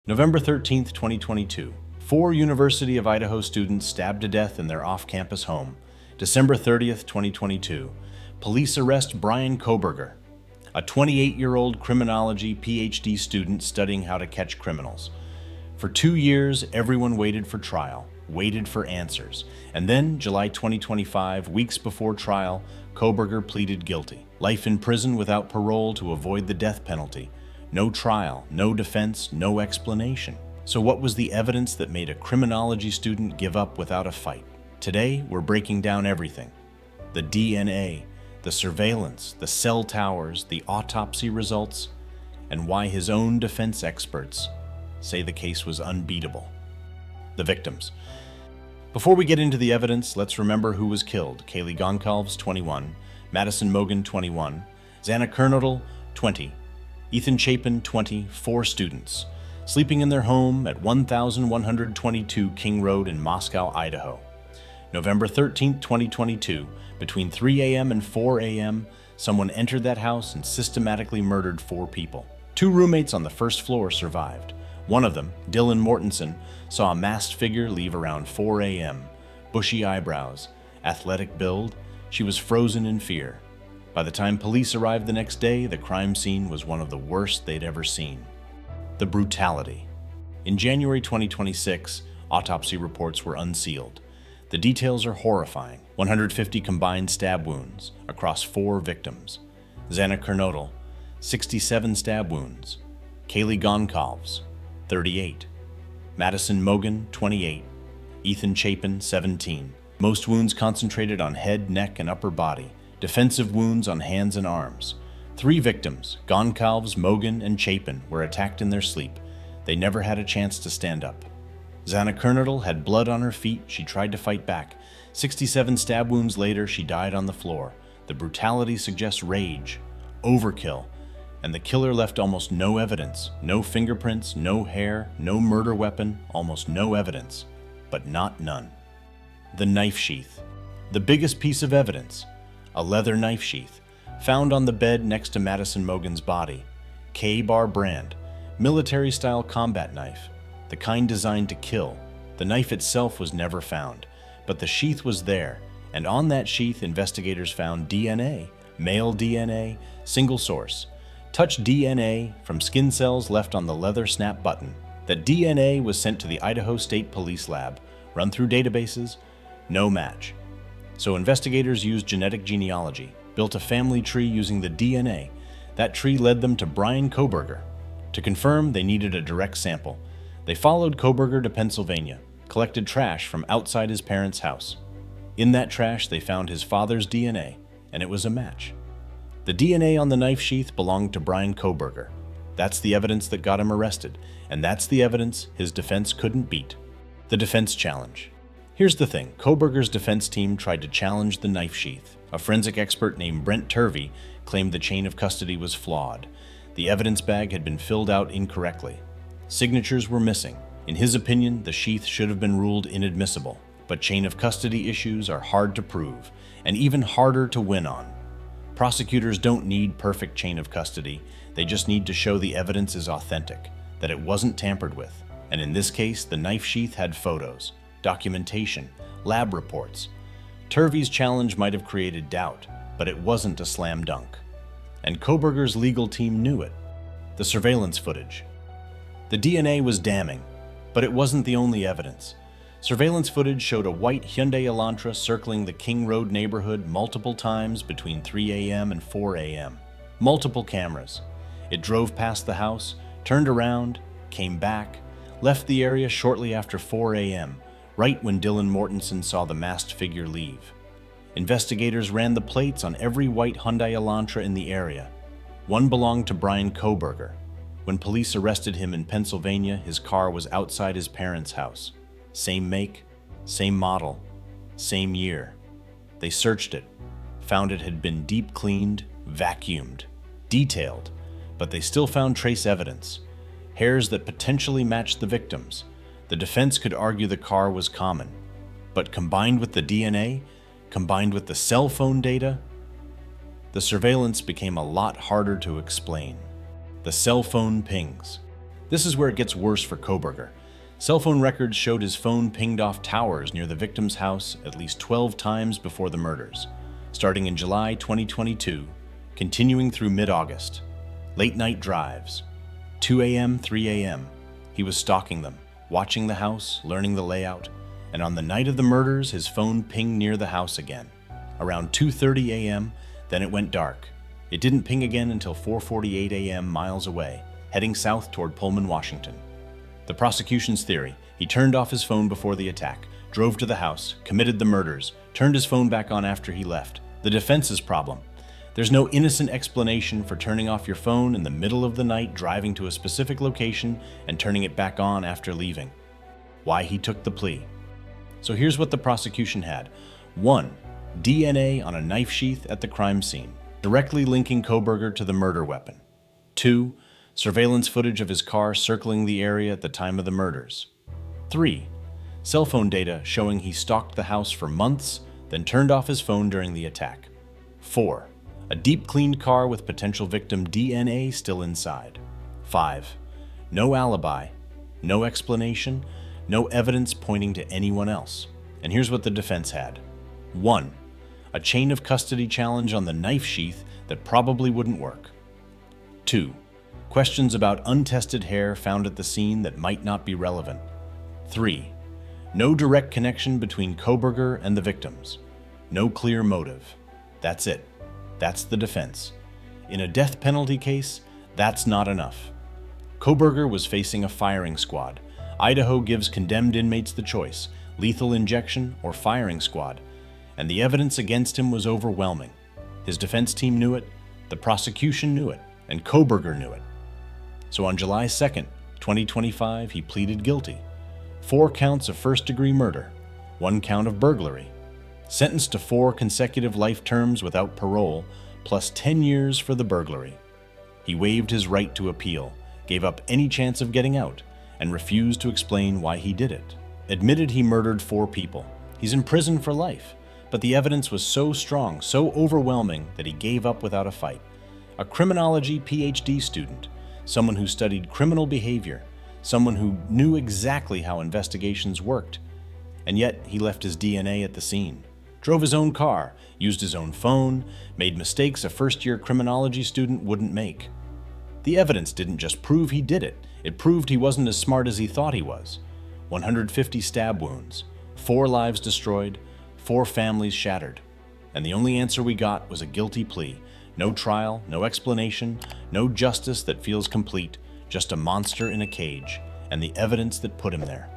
November 13th, 2022. 4 University of Idaho students stabbed to death in their off-campus home. December 30th, 2022. Police arrest Bryan Kohberger, a 28-year-old criminology PhD student studying how to catch criminals. For 2 years, everyone waited for trial, waited for answers. And then, July 2025, weeks before trial, Kohberger pleaded guilty. Life in prison without parole to avoid the death penalty. No trial, no defense, no explanation. So what was the evidence that made a criminology student give up without a fight? Today, we're breaking down everything. The DNA, the surveillance, the cell towers, the autopsy results, and why his own defense experts say the case was unbeatable. The victims. Before we get into the evidence, let's remember who was killed. Kaylee Goncalves, 21, Madison Mogen, 21, Xana Kernodle, 20, Ethan Chapin, 20, 4 students, sleeping in their home at 1122 King Road in Moscow, Idaho. November 13, 2022, between 3 a.m. and 4 a.m., someone entered that house and systematically murdered 4 people. 2 roommates on the first floor survived. One of them, Dylan Mortensen, saw a masked figure leave around 4 a.m. Bushy eyebrows, athletic build, she was frozen in fear. By the time police arrived the next day, the crime scene was one of the worst they'd ever seen. The brutality. In January 2026, autopsy reports were unsealed. The details are horrifying. 150 combined stab wounds across 4 victims. Xana Kernodle, 67 stab wounds. Kaylee Goncalves, 38. Madison Mogen, 28. Ethan Chapin, 17. Most wounds concentrated on head, neck, and upper body. Defensive wounds on hands and arms. 3 victims, Goncalves, Mogen, and Chapin, were attacked in their sleep. They never had a chance to stand up. Xana Kernodle had blood on her feet. She tried to fight back. 67 stab wounds later, she died on the floor. The brutality suggests rage, overkill, and the killer left almost no evidence. No fingerprints, no hair, no murder weapon, almost no evidence. But not none. The knife sheath. The biggest piece of evidence. A leather knife sheath, found on the bed next to Madison Mogen's body. K-bar brand, military-style combat knife, the kind designed to kill. The knife itself was never found, but the sheath was there, and on that sheath, investigators found DNA, male DNA, single source, touch DNA from skin cells left on the leather snap button. That DNA was sent to the Idaho State Police Lab, run through databases, no match. So investigators used genetic genealogy, built a family tree using the DNA. That tree led them to Bryan Kohberger. To confirm, they needed a direct sample. They followed Kohberger to Pennsylvania, collected trash from outside his parents' house. In that trash, they found his father's DNA, and it was a match. The DNA on the knife sheath belonged to Bryan Kohberger. That's the evidence that got him arrested, and that's the evidence his defense couldn't beat. The defense challenge. Here's the thing, Kohberger's defense team tried to challenge the knife sheath. A forensic expert named Brent Turvey claimed the chain of custody was flawed. The evidence bag had been filled out incorrectly. Signatures were missing. In his opinion, the sheath should have been ruled inadmissible. But chain of custody issues are hard to prove, and even harder to win on. Prosecutors don't need perfect chain of custody, they just need to show the evidence is authentic, that it wasn't tampered with. And in this case, the knife sheath had photos, documentation, lab reports. Turvey's challenge might have created doubt, but it wasn't a slam dunk. And Kohberger's legal team knew it. The surveillance footage. The DNA was damning, but it wasn't the only evidence. Surveillance footage showed a white Hyundai Elantra circling the King Road neighborhood multiple times between 3 a.m. and 4 a.m. Multiple cameras. It drove past the house, turned around, came back, left the area shortly after 4 a.m., right when Dylan Mortensen saw the masked figure leave. Investigators ran the plates on every white Hyundai Elantra in the area. One belonged to Bryan Kohberger. When police arrested him in Pennsylvania, his car was outside his parents' house. Same make, same model, same year. They searched it, found it had been deep cleaned, vacuumed, detailed, but they still found trace evidence. Hairs that potentially matched the victims. The defense could argue the car was common, but combined with the DNA, combined with the cell phone data, the surveillance became a lot harder to explain. The cell phone pings. This is where it gets worse for Kohberger. Cell phone records showed his phone pinged off towers near the victim's house at least 12 times before the murders, starting in July 2022, continuing through mid-August. Late-night drives. 2 a.m., 3 a.m. He was stalking them, watching the house, learning the layout, and on the night of the murders, his phone pinged near the house again. Around 2:30 a.m., then it went dark. It didn't ping again until 4:48 a.m. miles away, heading south toward Pullman, Washington. The prosecution's theory: he turned off his phone before the attack, drove to the house, committed the murders, turned his phone back on after he left. The defense's problem: there's no innocent explanation for turning off your phone in the middle of the night, driving to a specific location, and turning it back on after leaving. Why he took the plea. So here's what the prosecution had. 1. DNA on a knife sheath at the crime scene, directly linking Kohberger to the murder weapon. 2. Surveillance footage of his car circling the area at the time of the murders. 3. Cell phone data showing he stalked the house for months, then turned off his phone during the attack. 4. A deep-cleaned car with potential victim DNA still inside. 5. No alibi, no explanation, no evidence pointing to anyone else. And here's what the defense had. 1. A chain of custody challenge on the knife sheath that probably wouldn't work. 2. Questions about untested hair found at the scene that might not be relevant. 3. No direct connection between Kohberger and the victims. No clear motive. That's it. That's the defense. In a death penalty case, that's not enough. Kohberger was facing a firing squad. Idaho gives condemned inmates the choice: lethal injection or firing squad. And the evidence against him was overwhelming. His defense team knew it, the prosecution knew it, and Kohberger knew it. So on July 2nd, 2025, he pleaded guilty. 4 counts of first-degree murder, 1 count of burglary. Sentenced to 4 consecutive life terms without parole, plus 10 years for the burglary. He waived his right to appeal, gave up any chance of getting out, and refused to explain why he did it. Admitted he murdered 4 people. He's in prison for life, but the evidence was so strong, so overwhelming, that he gave up without a fight. A criminology PhD student, someone who studied criminal behavior, someone who knew exactly how investigations worked. And yet he left his DNA at the scene, drove his own car, used his own phone, made mistakes a first-year criminology student wouldn't make. The evidence didn't just prove he did it, it proved he wasn't as smart as he thought he was. 150 stab wounds, 4 lives destroyed, 4 families shattered. And the only answer we got was a guilty plea. No trial, no explanation, no justice that feels complete, just a monster in a cage, and the evidence that put him there.